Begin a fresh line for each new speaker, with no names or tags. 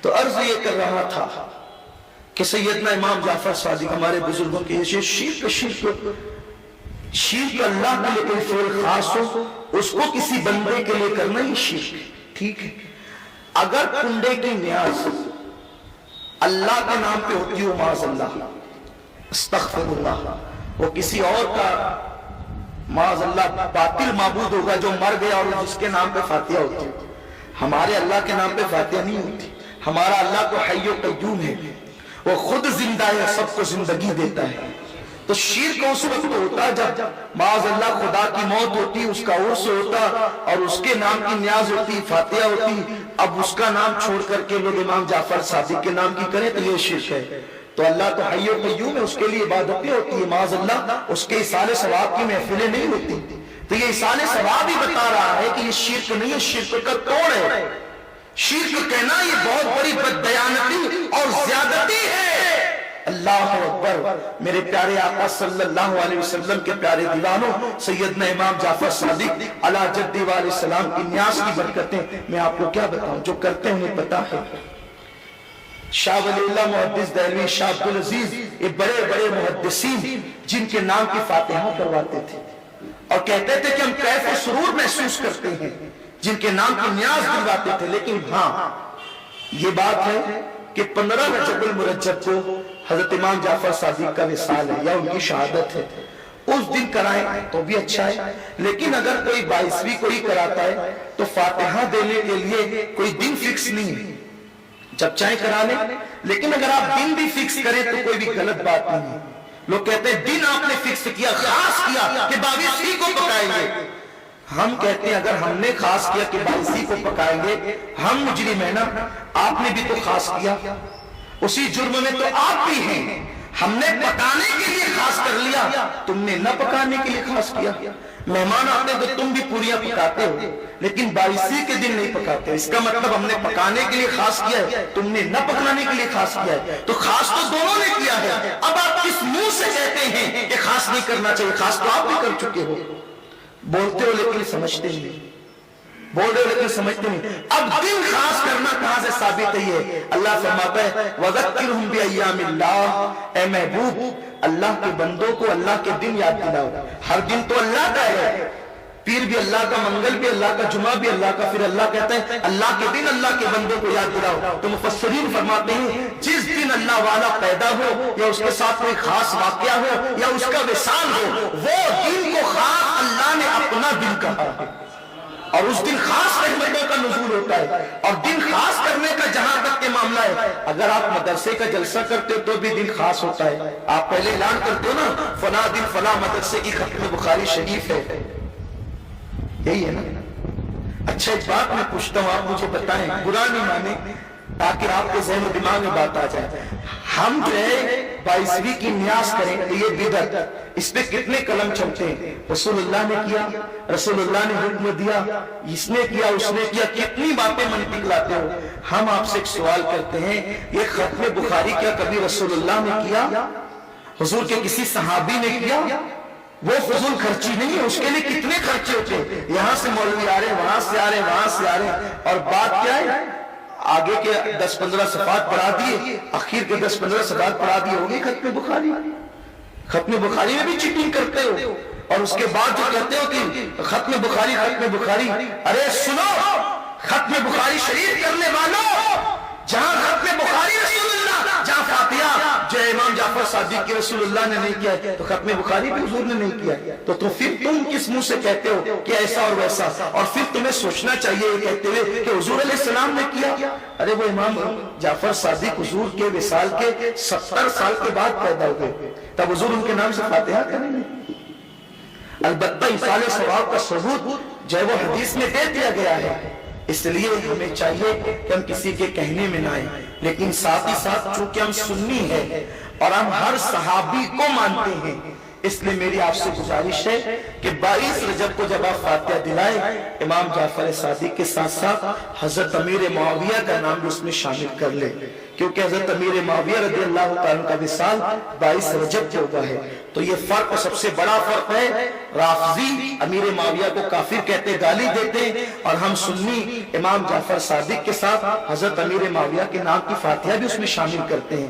تو عرض یہ کر رہا تھا کہ سیدنا امام جعفر صادق ہمارے بزرگوں کے شرک اللہ کے لیے کوئی فعل خاص ہو اس کو کسی بندے کے لیے کرنا ہی شرک ٹھیک ہے۔ اگر کنڈے کی نیاز اللہ کے نام پہ ہوتی ہو معاذ اللہ استغفر اللہ، وہ کسی اور کا معاذ اللہ باطل معبود ہوگا جو مر گیا اور جس کے نام پہ فاتحہ ہوتی ہے، ہمارے اللہ کے نام پہ فاتحہ نہیں ہوتی۔ ہمارا اللہ تو حی و قیوم ہے، وہ خود زندہ ہے، سب کو زندگی دیتا ہے۔ تو شرک اس وقت ہوتا جب معاذ اللہ خدا کی موت ہوتی، اس کا عرس ہوتا اور اس کے نام کی نیاز ہوتی، فاتحہ ہوتی، اب اس کا نام چھوڑ کر کے لوگ امام جعفر صادق کے نام کی کریں تو یہ شرک ہے۔ تو اللہ تو حی و قیوم ہے، اس کے لیے عبادتیں ہوتی ہے، معاذ اللہ اس کے ایصال ثواب کی محفلیں نہیں ہوتی۔ تو یہ ایصال ثواب ہی بتا رہا ہے کہ یہ شرک نہیں ہے، شرک کا توڑ ہے۔ شرک کہنا یہ بہت بڑی بددیانتی اور زیادتی ہے۔ اللہ اکبر۔ میرے پیارے آقا صلی اللہ علیہ وسلم کے پیارے دیوانوں، سیدنا امام جعفر صادق علی جدی علیہ السلام کی نیاز کی برکتیں میں آپ کو کیا بتاؤں، جو کرتے ہیں انہیں پتا ہے۔ شاہ ولی اللہ محدث دہلوی، شاہ عبدالعزیز، یہ بڑے بڑے محدثین جن کے نام کی فاتحہ کرواتے تھے اور کہتے تھے کہ ہم کیف و سرور محسوس کرتے ہیں، جن کے نام کی نیاز دلواتے تھے۔ لیکن ہاں یہ بات ہے کہ 15 رجب المرجب کو حضرت امام جعفر صادق کا وصال ہے یا ان کی شہادت ہے، اس دن کرائیں تو بھی اچھا ہے۔ لیکن اگر کوئی 22ویں کوئی کراتا ہے تو فاتحہ دینے کے لیے کوئی دن فکس نہیں ہے، جب چاہے کرا لیں۔ لیکن اگر آپ دن بھی فکس کریں تو کوئی بھی غلط بات نہیں ہے۔ لوگ کہتے ہیں دن آپ نے فکس کیا، خاص کیا کہ 22ویں کو پکائیں گے۔ ہم کہتے ہیں اگر ہم نے خاص کیا کہ 22ویں کو پکائیں گے، ہم مجرم ہیں نا، آپ نے بھی تو خاص کیا، اسی جرم میں تو آپ بھی ہیں۔ ہم نے پکانے کے لیے خاص کر لیا، تم نے نہ پکانے کے لیے خاص کیا۔ مہمان آتے تو تم بھی پوریاں پکاتے ہو لیکن 22ویں کے دن نہیں پکاتے، اس کا مطلب ہم نے پکانے کے لیے خاص کیا ہے، تم نے نہ پکانے کے لیے خاص کیا ہے۔ تو خاص تو دونوں نے کیا ہے، اب آپ کس منہ سے کہتے ہیں کہ خاص نہیں کرنا چاہیے؟ خاص تو آپ بھی کر چکے ہو، بولتے ہو لیکن سمجھتے نہیں، بول رہے ہو لیکن سمجھتے نہیں۔ اب دن خاص کرنا کہاں سے ثابت ہے؟ اللہ فرماتا ہے وَذَكِّرْهُمْ بِأَيَّامِ اللَّهِ، اے محبوب اللہ کے بندوں کو اللہ کے دن یاد دلاؤ۔ ہر دن تو اللہ کا ہے، پیر بھی اللہ کا، منگل بھی اللہ کا، جمعہ بھی اللہ کا، پھر اللہ کہتا ہے اللہ کے دن اللہ کے بندوں کو یاد دلاؤ۔ تو مفسرین فرماتے ہیں جس دن اللہ والا پیدا ہو یا اس کے ساتھ کوئی خاص واقعہ ہو یا اس کا وصال ہو، وہ دن کو خاص اللہ نے اپنا دن کہا ہے اور اس دن خاص رحمتوں کا نزول ہوتا ہے۔ اور دن خاص کرنے کا جہاں تک کے معاملہ ہے، اگر آپ مدرسے کا جلسہ کرتے ہو تو بھی دن خاص ہوتا ہے۔ آپ پہلے اعلان کرتے ہو نا فلاں دن فلاں مدرسے کی ختم بخاری شریف ہے، یہی ہے نا۔ اچھا ایک بات میں پوچھتا ہوں، آپ مجھے بتائیں، برا نہیں مانے تاکہ آپ کے ذہن و دماغ میں بات آ جائے۔ ہم جو ہے 22ویں کی نیاز کریں تو یہ بدعت، اس پہ کتنے قلم چلتے ہیں؟ رسول اللہ نے کیا، رسول اللہ نے حکم دیا، اس نے کیا، اس نے کیا، کتنی باتیں منطق لاتے ہو۔ ہم آپ سے ایک سوال کرتے ہیں، یہ ختم بخاری کیا کبھی رسول اللہ نے کیا؟ حضور کے کسی صحابی نے کیا؟ وہ فضول خرچی نہیں ہے، اس کے لیے کتنے خرچے ہوتے ہیں، یہاں سے مولوی آ رہے، وہاں سے آ رہے، وہاں سے آ رہے، اور بات کیا ہے؟ آگے کے 10-15 صفحات پڑھا دیے، اخیر کے 10-15 صفحات پڑھا دیے، ہوگی ختم بخاری۔ ختم بخاری میں بھی چیٹنگ کرتے ہو اور اس کے بعد جو کہتے ہو کہ ختم بخاری ختم بخاری، ارے سنو، ختم بخاری شریف کرنے والوں، جہاں ختم بخاری رسول اللہ، جہاں فاتحہ جو امام جعفر صادق کی رسول اللہ نے نہیں کیا ہے تو ختم بخاری بھی حضور نے نہیں کیا ہے، تو پھر تم کس منہ سے کہتے ہو کہ ایسا اور ویسا؟ اور پھر تمہیں سوچنا چاہیے یہ کہتے ہوئے کہ حضور علیہ السلام نے کیا۔ ارے وہ امام جعفر صادق حضور کے وصال کے 70 سال کے بعد پیدا ہوئے، تب حضور ان کے نام سے فاتحہ کریں گے؟ البتہ ایصال ثواب کا ثبوت جو ہے وہ حدیث میں دے دیا گیا ہے، اس لیے ہمیں چاہیے کہ ہم کسی کے کہنے میں نہ آئیں، لیکن ساتھ ہی ساتھ چونکہ ہم سنی ہے اور ہم ہر صحابی کو مانتے ہیں اس لیے میری آپ سے گزارش ہے کہ 22 رجب کو جب آپ فاتحہ دلائیں امام جعفر صادق کے ساتھ ساتھ حضرت امیر معاویہ کا نام بھی اس میں شامل کر لیں، کیونکہ حضرت امیر معاویہ رضی اللہ تعالیٰ کا وصال 22 رجب کو ہوتا ہے۔ تو یہ فرق، اور سب سے بڑا فرق ہے، رافضی امیر معاویہ کو کافر کہتے، گالی دیتے، اور ہم سنی امام جعفر صادق کے ساتھ حضرت امیر معاویہ کے نام کی فاتحہ بھی اس میں شامل کرتے ہیں۔